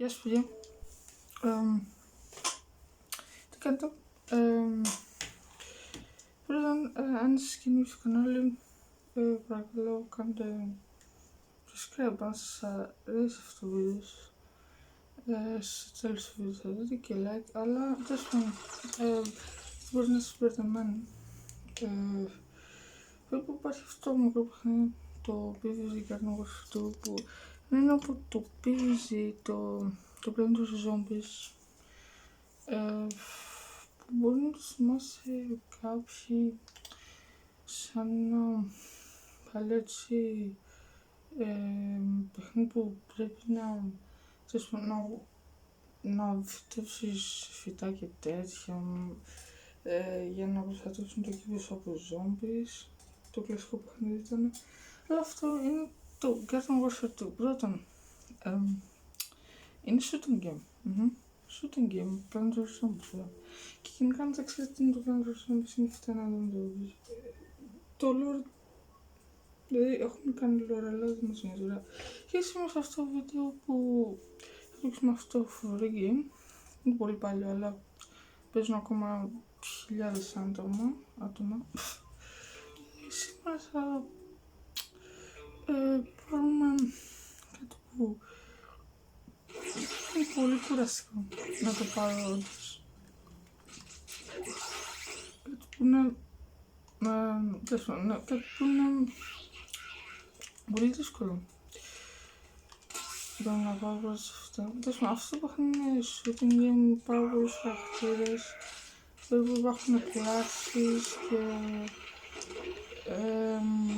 Γεια σου παιδιά. Τι κάνετε? Πρώτα, αν είστε καινούριοι στο κανάλι, παρακαλώ κάντε subscribe αν σας αρέσει αυτό το βίντεο. Στο τέλος του βίντεο θα δείτε και like, αλλά τέλος πάντων, μπορεί να σας μπερδεμένει. Βλέπω υπάρχει αυτό το μικρό παιχνίδι, το PvZ Garden Wars αυτό, που είναι από το PvZ, το Plants vs Zombies, που μπορεί να το θυμάσαι κάποιοι σαν ένα παλιό έτσι παιχνίδι που πρέπει να φυτέψεις φυτά και τέτοια για να προστατεύσουν το κήπο από ζόμπις. Το κλασικό παιχνίδι ήταν, αλλά αυτό είναι το Garden Warfare 2. Πρώτον, είναι shooting game. Shooting game, Plants vs Zombies. Και γενικά αν δεν ξέρετε τι είναι το Plants vs Zombies, είναι αυτά να δούμε το βίντεο. Το lore, δηλαδή έχουν κάνει lore, αλλά δεν μας νοιάζει ωραία. Και σήμερα σε αυτό το βίντεο που θα παίξουμε αυτό το φοβερό game, είναι πολύ παλιό, αλλά παίζουν ακόμα χιλιάδες άτομα. Σήμερα θα πάρουμε κάτι που είναι πολύ κουραστικό να το πάρω όντως. Κάτι που είναι πολύ δύσκολο. Δεν να πάω προς αυτό. Αυτό που είναι shooting game, πάρα πολλούς χαρακτήρες, που υπάρχουν κλάσεις και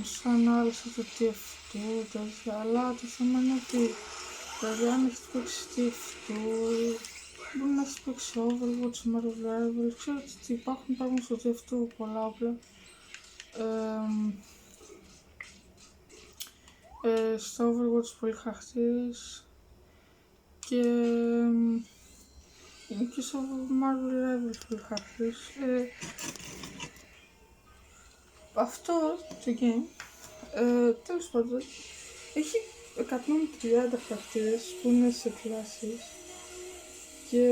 σαν άρεσε το TF2 τέτοια, αλλά το θέμα είναι ότι δηλαδή αν έχεις παίξει TF2 μπορεί να έχεις παίξει Overwatch, Marvel Rivals, ξέρω ότι υπάρχουν στο TF2 πολλά όπλα. Στο Overwatch πολλοί χαρακτήρες και στο Marvel Rivals πολλοί χαρακτήρες. Αυτό το game, τέλος πάντων, έχει 130 χαρακτήρες που είναι σε κλάσεις και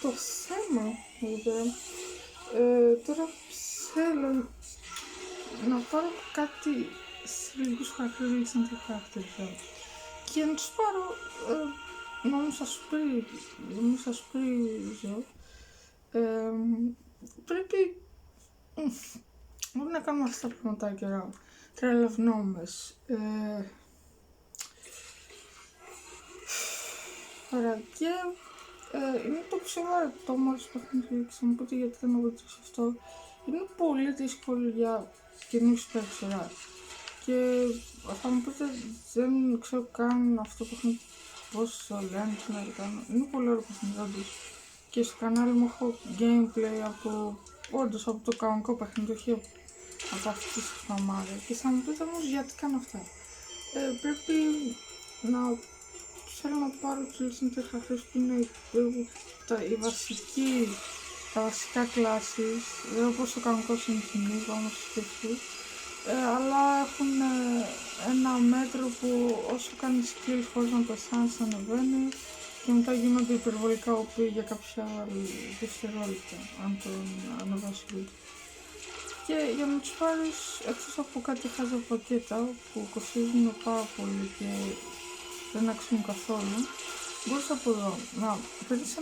το θέμα εδώ πέρα, τώρα θέλω να πάρω κάτι σε λίγους χαρακτήρες, σαν τι χαρακτήρες και να τους πάρω, να μην σας πρίζω, πρέπει να κάνουμε αυτά τα πραγματάκια τρελαυνόμες. Ωραία, και είναι το ψεύδο το μόλις παιχνίδι, θα μου πείτε γιατί δεν βοηθήσει αυτό. Είναι πολύ δύσκολο για καινούριους παίκτες, και θα μου πείτε δεν ξέρω καν αυτό το παιχνίδι πώς το λένε, τι να το κάνω. Είναι πολύ ωραίο παιχνίδι όντως. Και στο κανάλι μου έχω gameplay από το κανονικό παιχνίδι, όχι από αυτή τη φαμάδα. Και θα μου πείτε όμως γιατί κάνω αυτά. Πρέπει να θέλω να πάρω τουλάχιστον τρεις χαρακτήρες που είναι τα βασικά κλάσεις, όπως το κανονικό συνηθινή, όμως σκεφτεί. Αλλά έχουν ένα μέτρο που όσο κάνεις skills χωρίς να πεθάνεις ανεβαίνει και μετά γίνονται υπερβολικά OP για κάποια δευτερόλεπτα αν τον ανεβάσει λίγο. Και για να τους πάρεις, εκτός από κάτι χάζα πακέτα που κοστίζουν πάρα πολύ και δεν αξίζουν καθόλου, μπορείς από εδώ να παίρνεις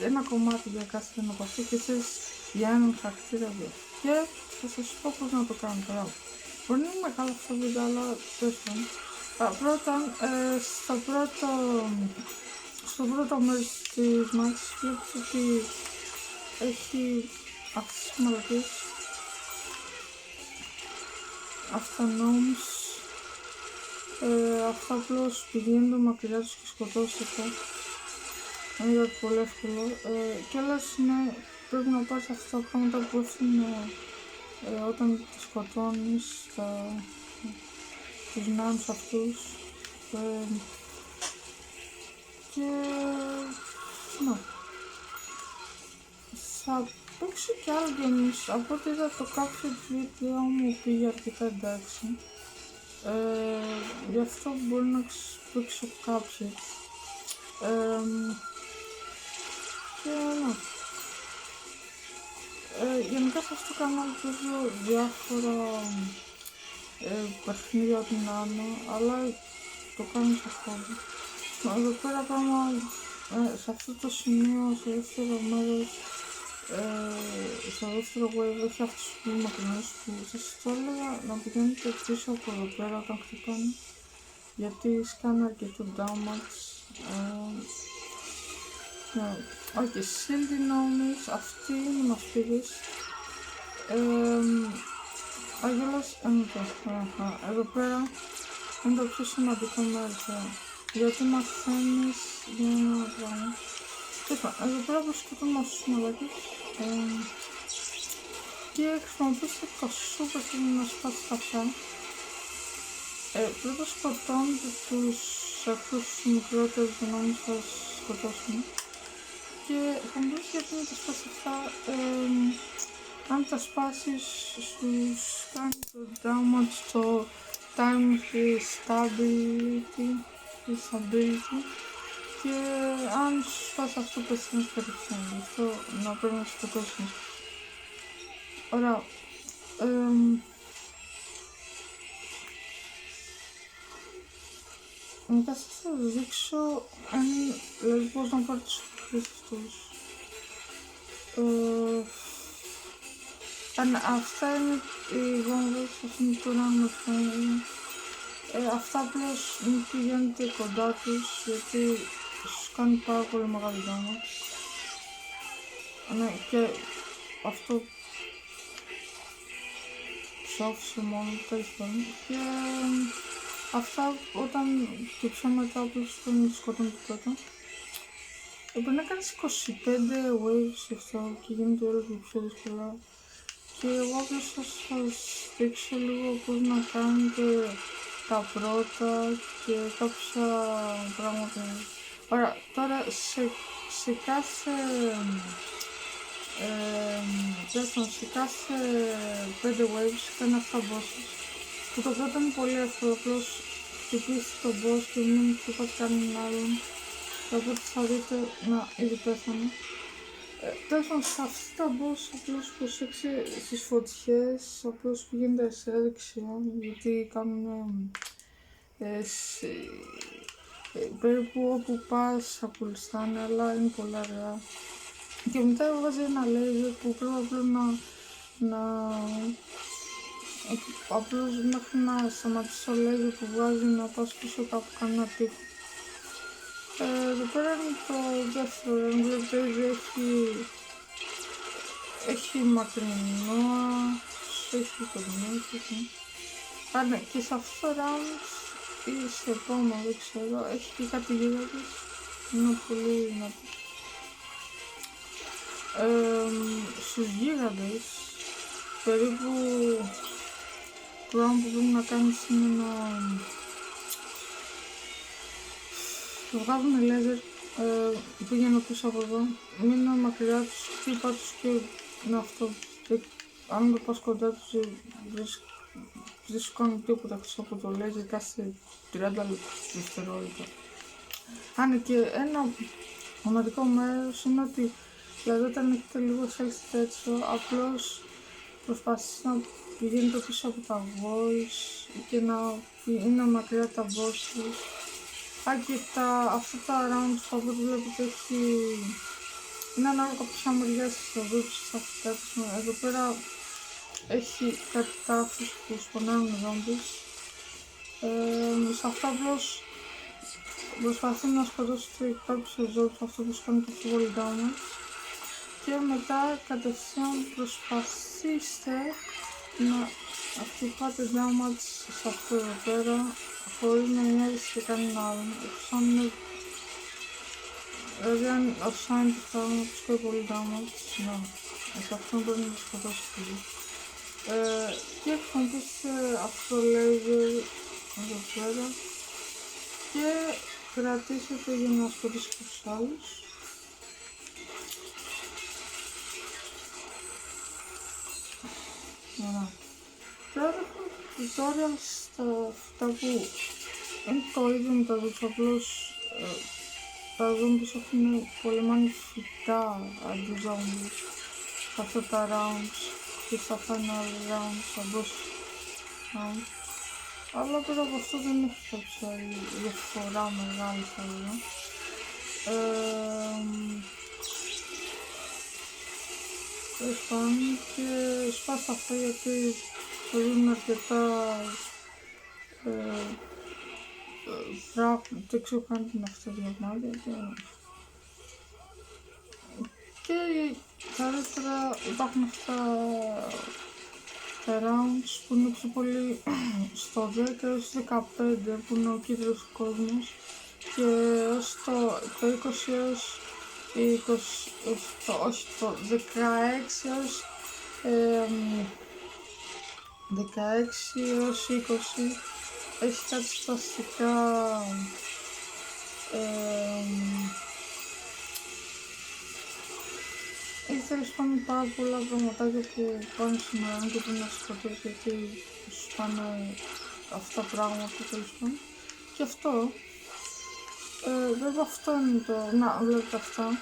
ένα κομμάτι για κάθε ένα από αυτό και θες για έναν χαρακτήρα δύο. Και θα σας πω πώς να το κάνω τώρα. Μπορεί να είναι μεγάλο αυτό το βίντεο, αλλά τέλος πάντων. Πρώτα, στο πρώτο μέρος της μάχης βλέπεις ότι έχει αυτές τις μαλακίες, αυτονόμους, αυτά απλώς πηγαίνουν μακριά τους και σκοτώσετε. Είναι πολύ εύκολο. Κιόλας πρέπει να πάρεις αυτά τα πράγματα που έφυγαν όταν τους σκοτώνεις, τους νάνους αυτούς. Και ναι, θα παίξω κι άλλο games. Από ό,τι είδα το κάποιο βίντεο μου πήγε αρκετά εντάξει. Γι' αυτό μπορεί να παίξω κάποιες. Και ναι. Γενικά σε αυτό το κανάλι παίζω διάφορα παιχνίδια ό,τι να είναι, αλλά το κάνω σε χώρο. Εδώ πέρα πράγμα, σε αυτό το σημείο, στο δεύτερο μέρος, στο δεύτερο wave έχει αυτούς που είναι μακρινούς που σας το έλεγα να πηγαίνετε πίσω από εδώ πέρα όταν χτυπάνε, γιατί σκάνε αρκετό damage. Ναι, όχι, shield dynamics, αυτοί είναι οι μασπίδες. Άγγελος, εδώ πέρα είναι το πιο σημαντικό μέρος, γιατί μαθαίνεις για ένα πράγμα. Λοιπόν, εδώ πέρα προσκοτώνουμε αυτούς τους μαλάκες και χρησιμοποιήστε το super για να σπάσει τα αυτά. Πρώτα σκοτώνετε τους αυτούς τους μικρότερους για να μην σας σκοτώσουν και θα μου πεις γιατί να τα σπάσει αυτά. Αν τα σπάσεις σου κάνει το damage, το time stability και αν σου σπάσει αυτό πεθαίνεις κατευθείαν, γι' αυτό να πρέπει να σκοτώσεις. Ωραία. Μετά θα σας δείξω δηλαδή πώς να πάρει τους χρήσεις αυτούς. Αυτά είναι οι βόμβες, αυτό είναι το run αυτά απλώς μην πηγαίνετε κοντά τους γιατί σου κάνει πάρα πολύ μεγάλη damage. Ναι, και αυτό ψάφισε μόνο, τέλος πάντων. Και αυτά όταν και πιο μετά απλώς πρέπει να τους σκοτώνετε πρώτα. Πρέπει να κάνεις 25 waves γι' αυτό και γίνεται όλο και πιο δύσκολα. Και εγώ απλώς θα σας δείξω λίγο πώς να κάνετε τα πρώτα και κάποια πράγματα. Ωραία, τώρα σε κάθε 5 waves κάνει αυτά bosses. Που το πρώτο είναι πολύ εύκολο, απλώς χτυπήσει τον boss και μην χτυπάτε κανέναν άλλον. Οπότε θα δείτε να ήδη πέθανε. Τέλος πάντων, σε αυτά τα boss απλώς προσέξτε στις φωτιές, απλώς πηγαίνετε σε δεξιά γιατί κάνουν περίπου όπου πας ακολουθάνε, αλλά είναι πολύ αργά. Και μετά έβγαζε ένα laser που πρέπει απλώς μέχρι να σταματήσει το laser που βγάζει να πας πίσω κάπου κανένα τύπο. Εδώ πέρα είναι το δεύτερο, βλέπετε ήδη έχει μακρινό, έχει κομμάτι. Ναι, και σε αυτό το round ή σε επόμενο, δεν ξέρω, έχει και κάτι γίγαντες, είναι πολύ δυνατό. Στους γίγαντες, περίπου το πράγμα που πρέπει να κάνεις είναι να βγάζουν λέζερ, πήγαινε πίσω από εδώ, μην είναι μακριά τους, χτύπα τους και είναι αυτό. Αν το πας κοντά τους, δεν σου κάνουν τίποτα εκτός από το λέζερ κάθε 30 δευτερόλεπτα. Ναι, και ένα μοναδικό μέρος είναι ότι δηλαδή όταν έχετε λίγο health τέτοιο, απλώς προσπαθήστε να πηγαίνετε πίσω από τα voice και να είναι μακριά τα bosses. Και αυτά τα rounds που βλέπετε είναι ανάλογα ποια μεριά σας θα δείξει σε αυτά. Εδώ πέρα έχει κάτι τάφους που σπονάρουν zombies. Σε αυτά απλώς προσπαθείτε να σκοτώσετε κάποιους zombies, αυτό που κάνει το πιο πολύ damage. Και μετά κατευθείαν προσπαθήστε να χτυπάτε damage σε αυτό εδώ πέρα χωρίς να νοιάζεσαι και κανέναν άλλον. Δηλαδή αν ο Scientist θα τους κάνει πολύ damage, ναι, σε αυτόν μπορεί να το σκοτώσει πολύ. Και χρησιμοποιήστε αυτό το laser εδώ πέρα και κρατήσετε για να σκοτώσετε τους άλλους. Ωραία. Τώρα tutorials αυτά που είναι το ίδιο με τα ζώντας, απλώς τα zombies έχουν πολεμάνει φυτά αντί zombies. Αυτά τα rounds και στα final rounds, στα boss rounds. Αλλά πέρα από αυτό δεν έχει κάποια άλλη διαφορά μεγάλη θα έλεγα. Τέλος πάντων και σπάσα αυτά γιατί θα δίνουν αρκετά πράγματα, δεν ξέρω καν την αυτά διαμάδια και καλύτερα υπάρχουν αυτά τα rounds που είναι πιο πολύ στο 10 έως 15 που είναι ο κύριος κόσμος και ως το 20 έως 20, όχι το 16 έως 16 έως 20 έχει κάτι σπαστικά έχει τέλος πάντων πάρα πολλά πραγματάκια που πάνε σήμερα και πρέπει να σκοτώσεις γιατί σου πάνε αυτά πράγματα τέλος πάντων και αυτό βέβαια αυτό είναι το, να βλέπετε αυτά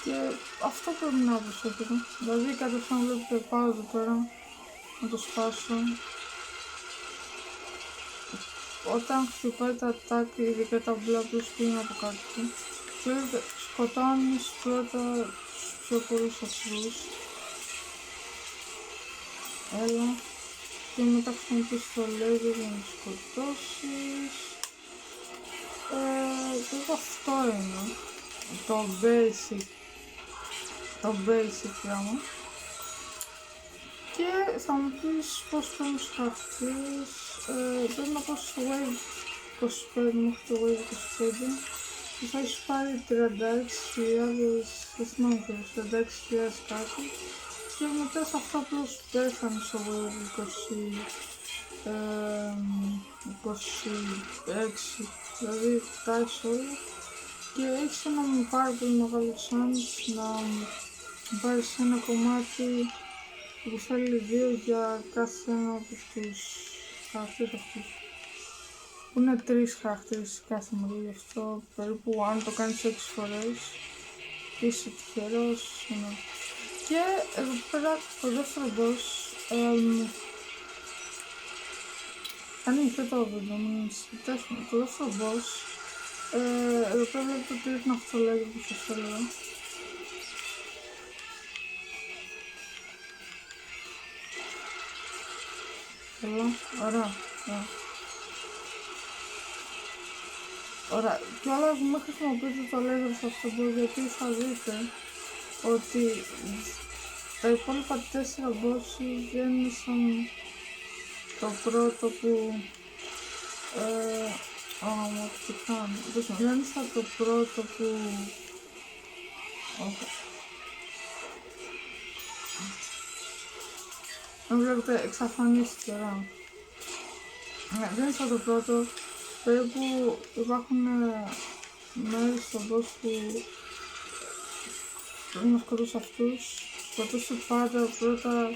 και αυτό πρέπει να προσέχετε, δηλαδή κατευθείαν βλέπετε πάω εδώ πέρα να το σπάσω. Όταν χτυπάει τα attack, ειδικά τα μπλα που είναι από κάτω του, βλέπετε σκοτώνεις πρώτα τους πιο πολλούς εχθρούς. Έλα. Και μετά χρησιμοποιείς το laser για να σκοτώσεις. Βέβαια αυτό είναι το basic πράγμα. Και θα μου πεις πώς παίρνεις χαρακτήρες, πρέπει να πάω στο wave 25 μέχρι το wave 25 και θα έχεις πάρει 36.000, δεν θυμάμαι και 36.000 κάτι και μετά σε αυτό απλώς πέθανε στο wave 26, δηλαδή τα έχεις όλα και έχεις ένα πάρα πολύ μεγάλο chance να πάρεις ένα κομμάτι που θέλει 2 για κάθε ένα από τους χαρακτήρες αυτούς. Που είναι 3 χαρακτήρες κάθε μερίδιο, γι' αυτό περίπου αν το κάνεις 6 φορές είσαι τυχερός. Ναι. Και εδώ πέρα το δεύτερο boss, αν είναι το βίντεο μου, το δεύτερο boss, εδώ πέρα βλέπετε ότι είναι αυτό λέγεται που σας έλεγα. Ωραία. Ωραία. Και όλα μην χρησιμοποιείτε το laser σε αυτό το γιατί θα δείτε ότι τα υπόλοιπα 4 bosses δεν είναι σαν το πρώτο που δεν είναι σαν το πρώτο που βλέπετε εξαφανίστηκε τώρα. Δεν είναι σαν το πρώτο, περίπου υπάρχουν μέρη στον boss που πρέπει να σκοτώσει αυτούς. Σκοτώσει πάντα πρώτα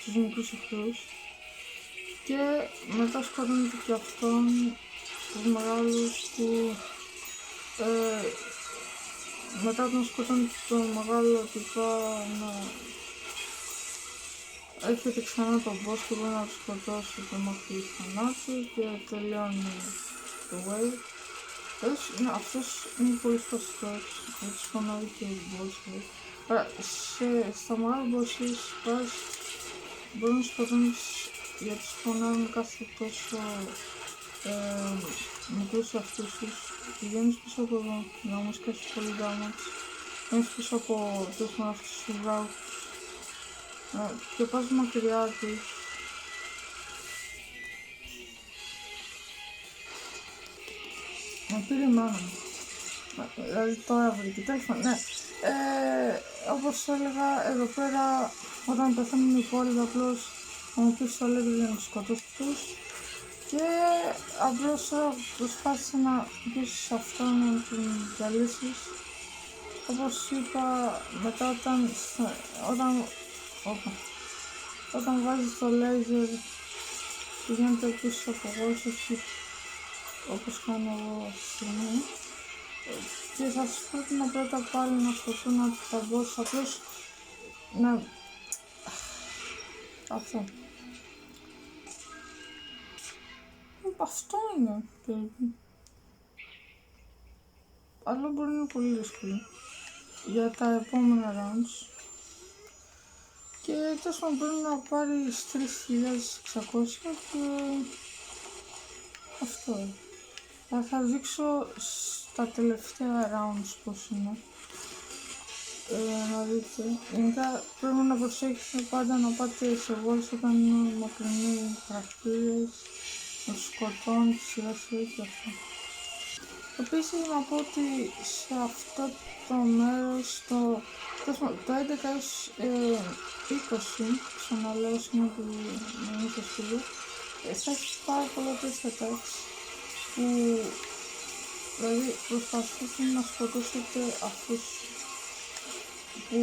τους μικρούς εχθρούς και μετά σκοτώνεται και αυτόν τους μεγάλους που μετά όταν σκοτώνει τον μεγάλο τυπά να έρχεται ξανά τον boss και μπορεί να το σκοτώσει το μέχρι θανάτου και τελειώνει το wave. Ναι, αυτός είναι πολύ σπαστικός, έτσι φωνάζει και ο boss. Στα μεγάλα bosses μπορεί να σκοτώνεις γιατί φωνάζουν κάθε τόσο μικρούς αυτούς τους. Πηγαίνεις πίσω από εδώ, να όμως κάνεις πολύ damage. Πηγαίνεις πίσω από τους με αυτούς τους βράχους και πας μακριά τους. Με πήρε η μάνα μου. Δηλαδή τώρα βρήκε. Τέλος πάντων, ναι. Όπως έλεγα, εδώ πέρα όταν πεθαίνουν οι υπόλοιποι απλώς θα μου πεις το λέγει για να τους σκοτώσεις και απλώς προσπάθησε να πεις αυτό να την διαλύσεις. Όπως είπα, μετά όταν όταν βάζεις το λέιζερ πηγαίνετε πίσω από εγώσωση όπως κάνω εγώ αυτή τη στιγμή. Και θα σας πρότεινα πρώτα πάλι να σκοτώνω τα boss, απλώς να... αυτό. Αυτό είναι περίπου. Αλλά μπορεί να είναι πολύ δύσκολο για τα επόμενα rounds. Και τόσο πρέπει να πάρεις 3.600 και αυτό. Θα δείξω στα τελευταία rounds πως είναι. Να δείτε. Γενικά πρέπει να προσέχετε πάντα να πάτε σε walls όταν είναι μακρινοί χαρακτήρες, να τους σκοτώνουν σιγά σιγά και αυτό. Επίσης να πω ότι σε αυτό το μέρος το 11 έως 20, ξαναλέω σήμερα που μην σας φύγω, θα έχεις πάρα πολλά τέτοια attacks που δηλαδή προσπαθείτε να σκοτώσετε αυτούς που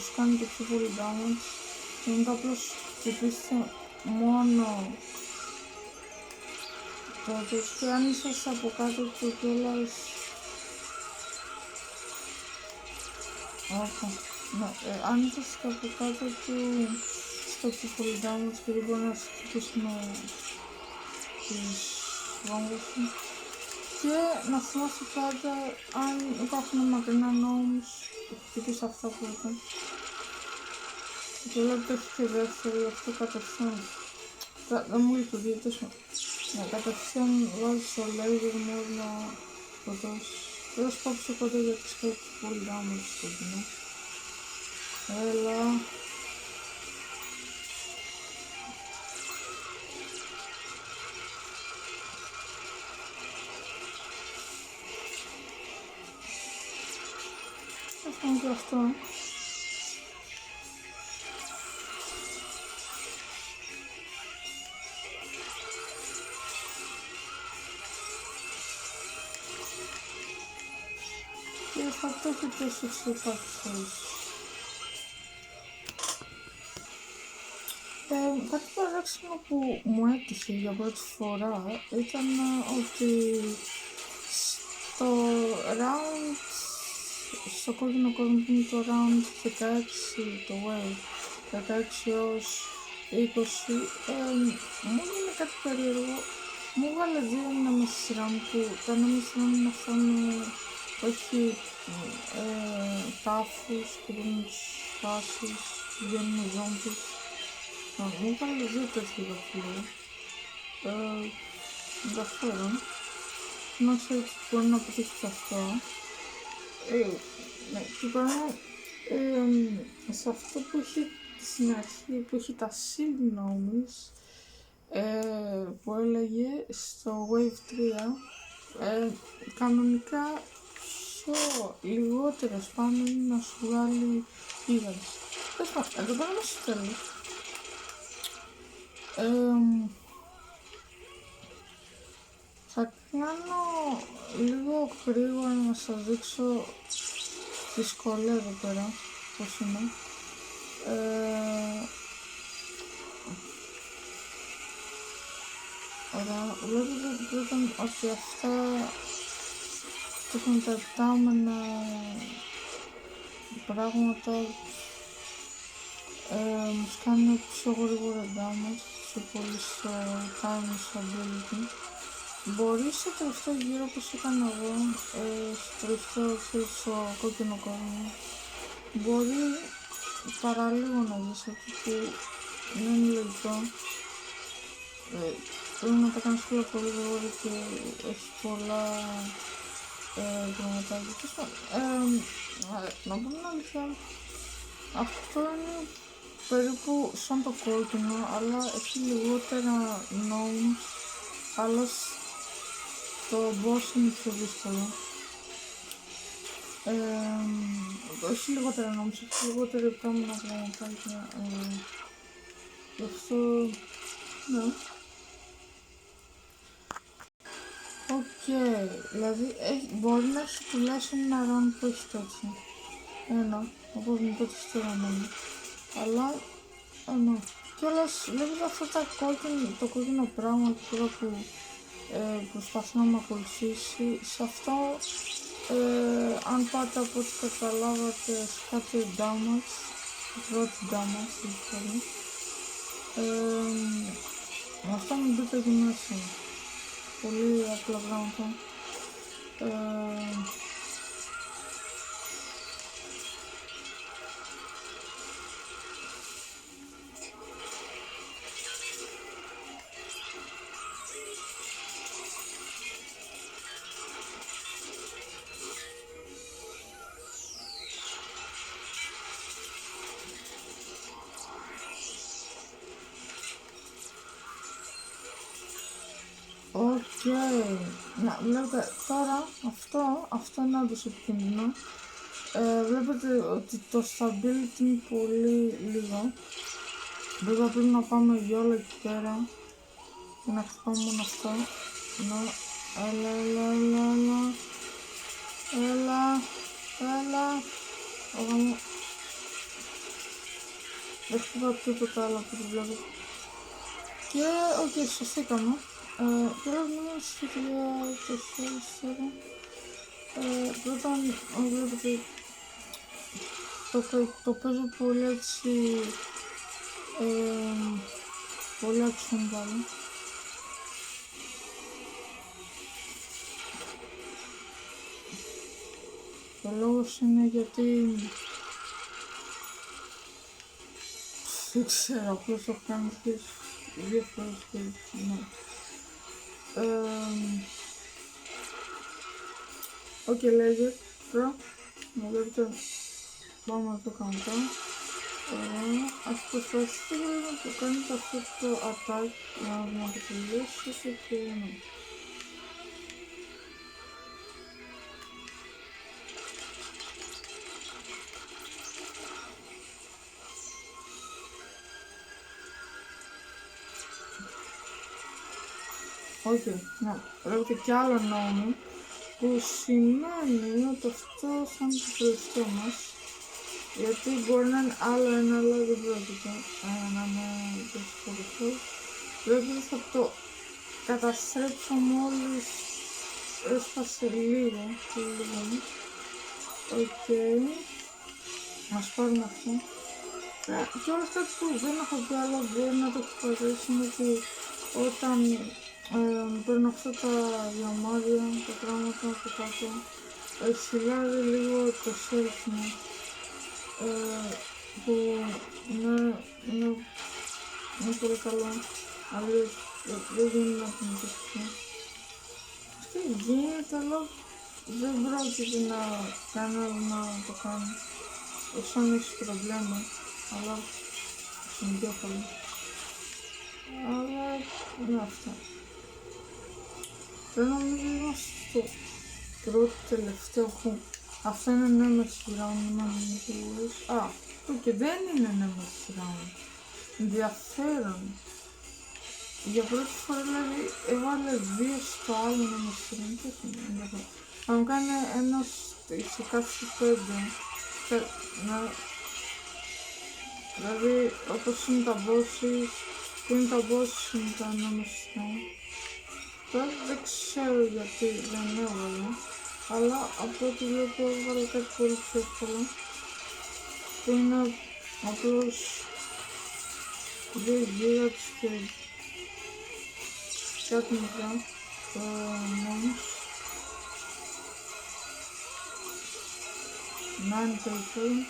σου κάνουν το πιο πολύ damage και μετά απλώς χτυπήστε μόνο το τέτοιο. Αν είσαστε από κάτω του κιόλας αν είσαστε από κάτω του στο πιο πολύ damage και δεν μπορεί να σας χτυπήσει με τις βόμβες σου. Και να θυμάστε πάντα αν υπάρχουν μακρινά gnomes, χτυπήστε αυτά πρώτα. Και βλέπετε έχει και δεύτερη, αυτό κατευθείαν δεν μου λειτουργεί τόσο. Ναι, κατευθείαν βάζεις το laser μόνο να σκοτώσεις. Θέλω σπάψω κοντά γιατί σκέφτεται πολύ damage στο κοινό. Έλα. Θα κάνω και αυτό. Και θα το έχετε σε υπάρξεις. Κάτι παράξενο που μου έτυχε για πρώτη φορά ήταν ότι στο round, στο κόκκινο κόσμο που είναι το round 16, το wave 16 έως 20, μου έγινε κάτι περίεργο. Μου έβαλε δύο ανάμεσα σειρά μου που τα ανάμεσα σειρά μου είναι αυτά που έχει τάφους και δεν είναι τους φάσεις, βγαίνουν ζόμπις. Μου έβαλε δύο τέτοια γραφεία. Ενδιαφέρον. Να ξέρετε ότι μπορεί να πετύχει και αυτό. Ναι, και πάνω σε αυτό που έχει στην αρχή, που έχει τα shield gnomes, που έλεγε στο wave 3, κανονικά πιο λιγότερο σπάνιο είναι να σου βγάλει γίγαντες. Τέλος πάντων, εδώ πέρα μας τέλος. Θα κάνω λίγο γρήγορα να σας δείξω τη σκολία εδώ πέρα, πώς είναι. Ωραία, βλέπετε πρώτα ότι αυτά έχουν τα επτάμενα πράγματα, μας κάνουν πιο γρήγορα damage, πιο πολύ στο time ability. Μπορεί στο τελευταίο γύρο όπως έκανα εγώ, στο τελευταίο στο κόκκινο κόσμο, μπορεί παραλίγο να δεις αυτό που δεν είναι λογικό. Πρέπει να τα κάνεις πιο πολύ γρήγορα και έχει πολλά πραγματάκια. Να πούμε την αλήθεια, αυτό είναι περίπου σαν το κόκκινο, αλλά έχει λιγότερα gnomes, αλλά το boss είναι πιο δύσκολο. Όχι λιγότερα gnomes, έχει λιγότερα επόμενα πραγματάκια. Γι' αυτό, ναι. Δηλαδή μπορεί να έχει τουλάχιστον ένα round που έχει τέτοιο. Όπως μου το έχεις τώρα μόνο. Αλλά, κιόλας βλέπετε αυτό το κόκκινο πράγμα τώρα που προσπαθεί να με ακολουθήσει. Σε αυτό, αν πάτε από ό,τι καταλάβατε, σκάτε damage, πρώτη damage δηλαδή. Με αυτά μην μπείτε εκεί μέσα. Πολύ απλά πράγματα. Οκ. Να, βλέπετε τώρα αυτό είναι όντως επικίνδυνο. Βλέπετε ότι το stability είναι πολύ λίγο. Βέβαια πρέπει να πάμε για όλα εκεί πέρα και να χτυπάμε μόνο αυτό. Ναι, έλα. Ω, δεν χτυπάω τίποτα άλλο από ό,τι βλέπω. Και, οκ, σωθήκαμε. Τώρα μην ανησυχείτε για το χέρι. Πρώτα, βλέπετε, το παίζω πολύ έτσι, πολύ action πάλι. Ο λόγος είναι γιατί δεν ξέρω, απλώς το έχω κάνει δύο φορές και ναι. Οκ, λέγε, τώρα, να βλέπετε, πάμε να το κάνω τώρα. Ας προσπαθείτε να το κάνετε αυτό το attack να το τελειώσετε και ναι. Οκ, να βλέπετε κι άλλο νόμο που σημαίνει ότι αυτό θα είναι το τελευταίο μας, γιατί μπορεί να είναι άλλο ένα, αλλά δεν πρόκειται να είναι το τελευταίο. Βλέπετε θα το καταστρέψω μόλις έσπασε λίγο. Οκ, ας πάρουμε αυτό. Και όλα αυτά που δεν έχω πει, αλλά μπορεί να το εκπαιδεύσει είναι ότι όταν παίρνω αυτά τα διαμάδια, τα πράγματα από κάτω, εξηλάζει λίγο το self μου, που είναι πολύ καλό, αλλιώς δεν γίνεται να την δείξω. Αυτό γίνεται, αλλά δεν πρόκειται να κάνω να το κάνω, όσο αν έχεις προβλήμα, αλλά είναι πιο καλό. Αλλά είναι αυτά. Τώρα νομίζω είμαστε στο πρώτο τελευταίο που αυτό είναι Nemesis Round, να μην θυμηθείς. Αυτό και δεν είναι Nemesis Round. Ενδιαφέρον. Για πρώτη φορά δηλαδή έβαλε δύο στο άλλο Nemesis Round και αυτό είναι ενδιαφέρον. Θα μου κάνει ένας σε κάθε πέντε. Δηλαδή όπως είναι τα bosses, που είναι τα bosses είναι τα Nemesis Round. Τώρα δεν ξέρω γιατί δεν έβαλα, αλλά από ό,τι βλέπω έβαλα κάτι πολύ πιο εύκολο, που είναι απλώς δύο γίγαντες και κάτι μικρά μόνος. Να είναι περιφέρον.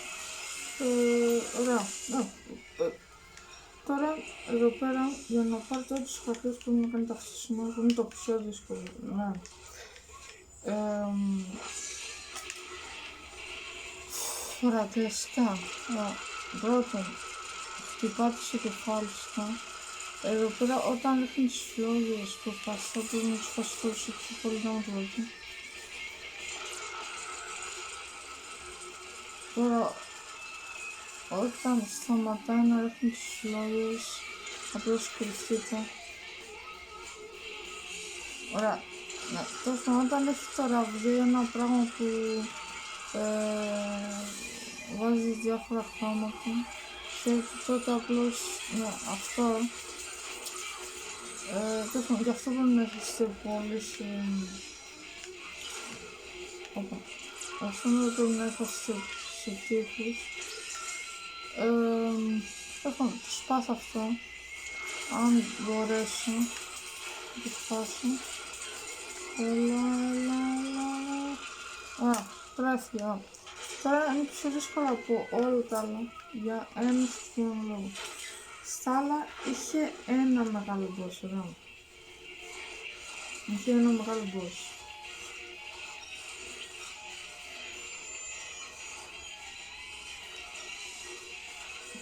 Ωραία. Τώρα εδώ πέρα για να πάρετε όλους τους χαρακτήρες που πρέπει να κάνετε αυτό το σημείο, που είναι το πιο δύσκολο. Ναι. Ωραία, κλασικά. Πρώτον, χτυπάτε στο κεφάλι σου. Εδώ πέρα όταν ρίχνεις τις φλόγες που προσπαθείς πρέπει να τους φάσεις όλους εκεί πολύ να το δείτε. Τώρα, όταν σταματάει να ρίχνει τις φλόγες, απλώς κρυφτείτε. Ωραία. Ναι, τώρα όταν έχει το ραβδί, ένα πράγμα που βάζει διάφορα χρώματα, και τότε απλώς αυτό γι' αυτό δεν έχεις πώληση. Αυτό δεν πρέπει να έχω σε τείχους. Λοιπόν, το σπάσω αυτό, αν μπορέσω να το σπάσω. Έλα. Τώρα έφυγε. Τώρα είναι πιο δύσκολο από όλα τα άλλα, για ένα συγκεκριμένο λόγο. Στα άλλα είχε ένα μεγάλο boss, ωραία. Είχε ένα μεγάλο boss.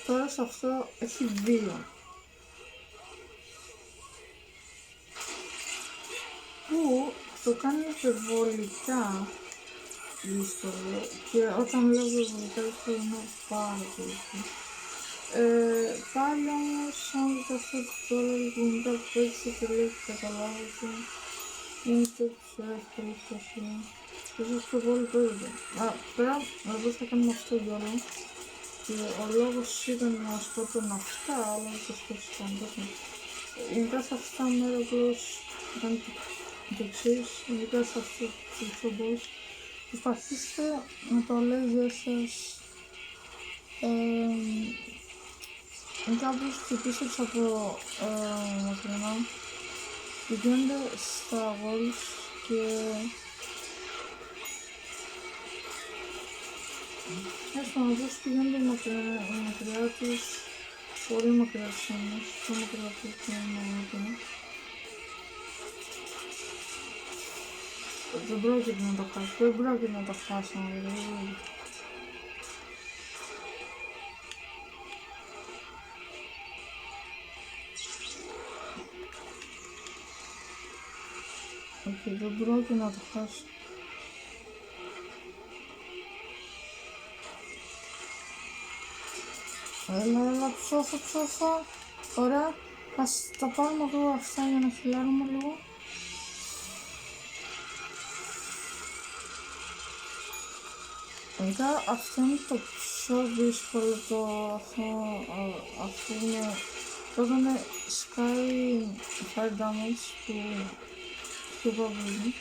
Τώρα σε αυτό έχει δύο. Που το κάνει υπερβολικά δύσκολο και όταν λέω υπερβολικά δύσκολο είναι πάρα πολύ. Πάλι όμως αν το αυτό τώρα που μετά που παίξει και λέει και καταλάβετε είναι το πιο εύκολο στο αυτό. Ίσως πιο πολύ παίζεται. Πέρα εδώ θα κάνουμε αυτό τώρα και ο λόγος ήταν να σκότωνα αυτά, αλλά δεν το σκέφτηκαν τόσο. Γενικά σε αυτά μέρα απλώς ήταν το εξής, γενικά σε αυτό το boss. Προσπαθήστε με το λέζερ σας κάπως χτυπήσετε από μακρινά, πηγαίνετε στα walls και έστω να δεις πηγαίνετε μακριά τους, πολύ μακριά τους όμως, πιο μακριά τους και μακριά. Δεν πρόκειται να το χάσω, δεν πρόκειται να το χάσω, δηλαδή. Δεν πρόκειται να το χάσω. Έλα, ψώθω. Ωραία, ας τα πάρουμε εδώ αυτά για να χυλάρουμε λίγο. Γενικά αυτό είναι το πιο δύσκολο αυτό είναι όταν σκάει fire damage που πιο πολύ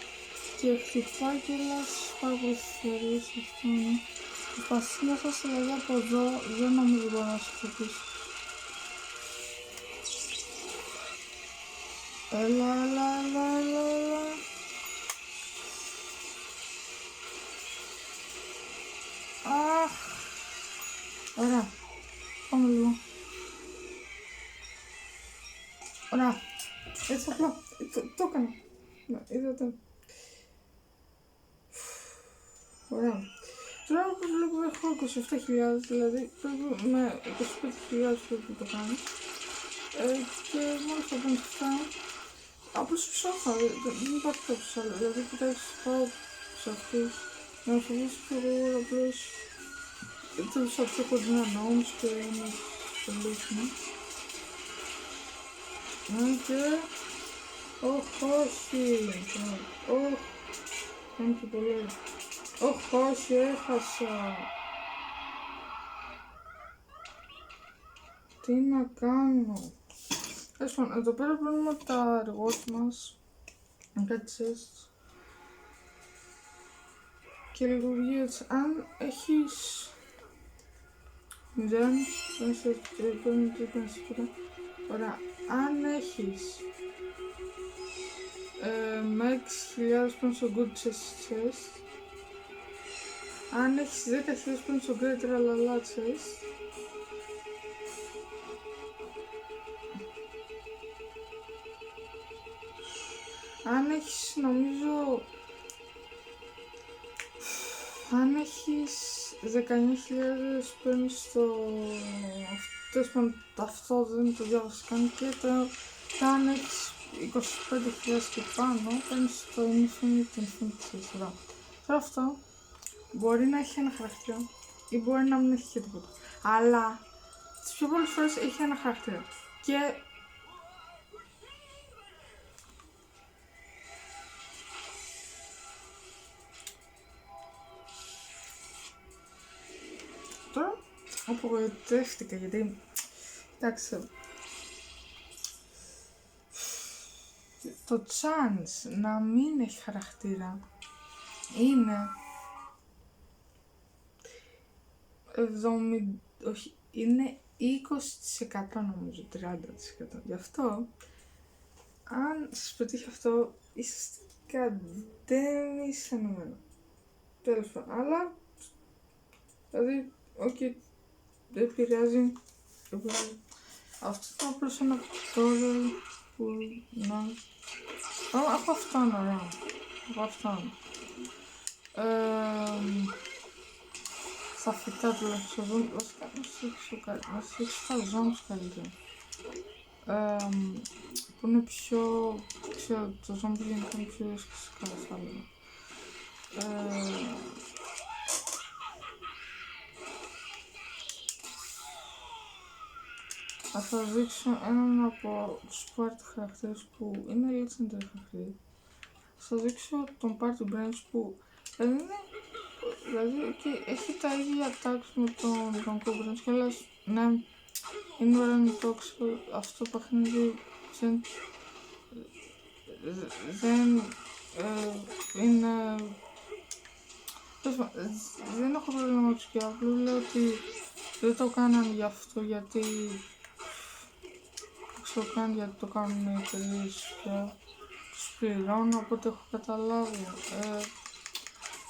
και χτυπάει κιόλας πάρα πολύ φέρεις, αυτό είναι. Προσπαθείς να σας δηλαδή από εδώ, δεν νομίζω μπορεί να σου χτυπήσει. Έλα. Ωραία, πάμε λίγο. Ωραία, έτσι απλά, το έκανα. Είδατε. Ωραία. Τώρα που βλέπω έχω 27.000, δηλαδή πρέπει με 25.000 πρέπει να το κάνω. Και μόνο θα πάνε αυτά. Απλώς ψάχνω, δεν υπάρχει κάποιος άλλο. Δηλαδή κοιτάξτε, πάω σε αυτούς. Να φοβήσω και εγώ απλώς τους από πιο κοντινά νόμους και να τους λύσουμε. Και... όχι. Κάνει και πολύ. Όχι, έχασα. Τι να κάνω. Εδώ πέρα παίρνουμε τα εργότη μας. Κάτι chest. Και λειτουργεί έτσι. Αν έχεις... δεν σε τίποτα. Ωραία. Αν έχεις... με 6.000 πάνω στο good chest. Αν έχεις 10.000 πάνω στο great tralala chest. Αν έχεις νομίζω... αν έχεις 19.000 παίρνεις στο... αυτό δεν το διάβασα καν και αν έχεις 25.000 και πάνω παίρνεις το infinite σειρά. Τώρα αυτό μπορεί να έχει ένα χαρακτήρα ή μπορεί να μην έχει και τίποτα. Αλλά τις πιο πολλές φορές έχει ένα χαρακτήρα. Και τώρα απογοητεύτηκα γιατί, κοιτάξτε, το chance να μην έχει χαρακτήρα είναι 70, όχι, είναι 20% νομίζω, 30%. Γι' αυτό, αν σας πετύχει αυτό, είσαστε κατέμεις ενωμένο. Τέλος πάντων, αλλά, δηλαδή, όχι, δεν επηρεάζει. Αυτό είναι απλώς ένα tutorial που, να, έχω αυτόν, ωραία, έχω αυτόν. Στα φυτά τουλάχιστον, βασικά να σου δείξω τα zombies καλύτερα. Που είναι πιο, ξέρω, το zombie γενικά είναι πιο ρισκικά, θα έλεγα. Θα σας δείξω έναν από τους party χαρακτήρες που είναι legendary χαρακτήρες. Θα σας δείξω τον party branch που δηλαδή έχει τα ίδια attacks με τον Cobranch και άλλας, ναι, είναι ωραίο τόξο, αυτό το παιχνίδι δεν είναι, δεν έχω πρόβλημα με τους Diablo, λέω ότι δεν το κάναν γι' αυτό, γιατί το κάνουν γιατί το κάνουν οι εταιρείες και τους πληρώνω, οπότε έχω καταλάβει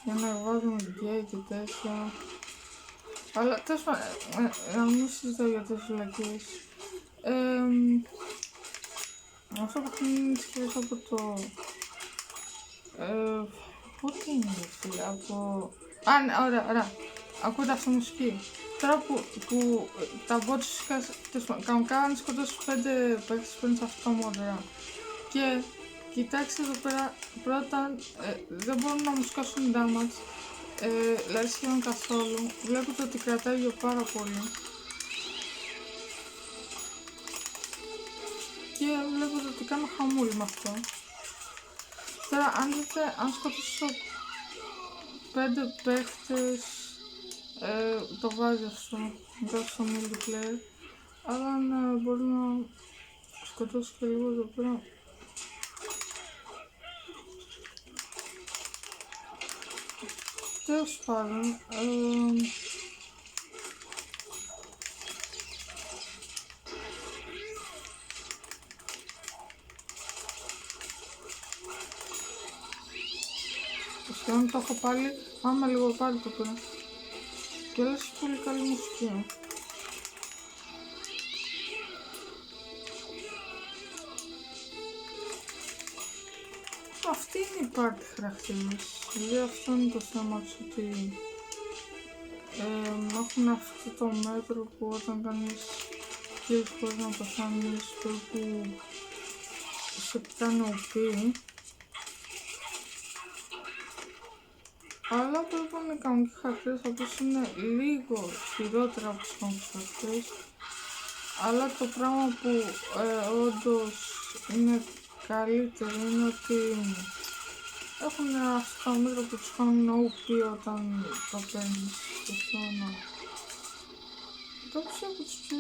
για να βάζουν γκέι και τέτοια. Αλλά τέλος πάντων, να μην συζητάω για τις φυλακές. Αυτό που είναι σχέση από το... πότε είναι αυτή, από... ωραία, ακούτε αυτή μουσική. Τώρα που τα bots κανονικά αν σκοτώσεις 5 παίκτες παίρνεις αυτό μόνο, και κοιτάξτε εδώ πέρα, πρώτα δεν μπορούν να μου σκάσουν damage, δηλαδή σχεδόν καθόλου. Βλέπετε ότι κρατάει για πάρα πολύ. Και βλέπετε ότι κάνω χαμούλη με αυτό. Τώρα αν δείτε, αν σκοτώσω 5 παίχτες, το βάζει αυτό μετά στο multiplayer. Αλλά αν μπορεί να σκοτώσει και λίγο εδώ πέρα. Τέλος πάντων, σχεδόν το έχω πάλι, πάμε λίγο πάλι το πέρα. Και όλες έχει πολύ καλή μουσική. Αυτή είναι η party χαρακτήρες. Δηλαδή αυτό είναι το θέμα τους, ότι έχουν αυτό το μέτρο που όταν κάνεις kills χωρίς να πεθάνεις, περίπου σε κάνει OP. Αλλά πρέπει να είναι κανονικοί χαρακτήρες, όπως είναι λίγο χειρότερα από τους κανονικούς χαρακτήρες. Αλλά το πράγμα που όντως είναι καλύτερο είναι ότι έχουν αυτά τα μέτρα που τους κάνουν OP όταν το παίρνεις. Και αυτό να... Εντάξει, από τους πιο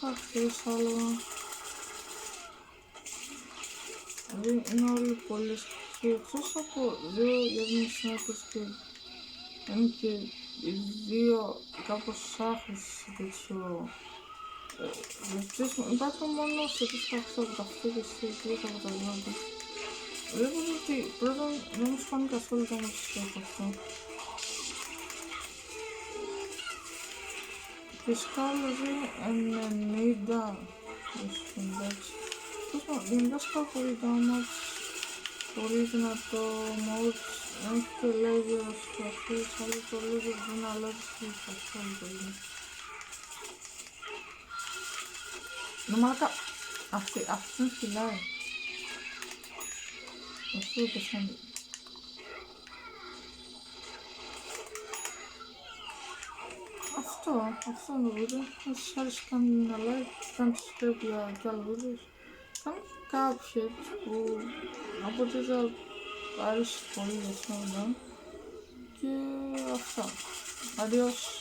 χαρακτήρες θα έλεγα. Δηλαδή είναι όλοι πολύ σκεφτοί, εκτός από 2 γερνείς συνέχειες και είναι και οι 2 κάπως άχρηστες σε τέτοιο υπάρχουν μόνο σε τέτοιο χαρακτήρα από τα αυτές και τρεις από τα ζώδια. Βλέπετε ότι πρώτον δεν μου σπάνει καθόλου το μουσικό από αυτό. Φυσικά δηλαδή 90, εντάξει. Γενικά σκάω πολύ damage, πολύ δυνατό modes, έχει και laser στο αυτές, αλλά το laser δεν αλλάζει καθόλου πολύ. Νομάκα, αυτή φυλάει. Αυτό το πεθαίνει. Αυτό είναι το βίντεο. Αν σας άρεσε κάντε ένα like, κάντε subscribe για κι άλλο βίντεο. Κάνω κάποια που από ό,τι θα αρέσει πολύ για σήμερα. Και αυτά. Adiós.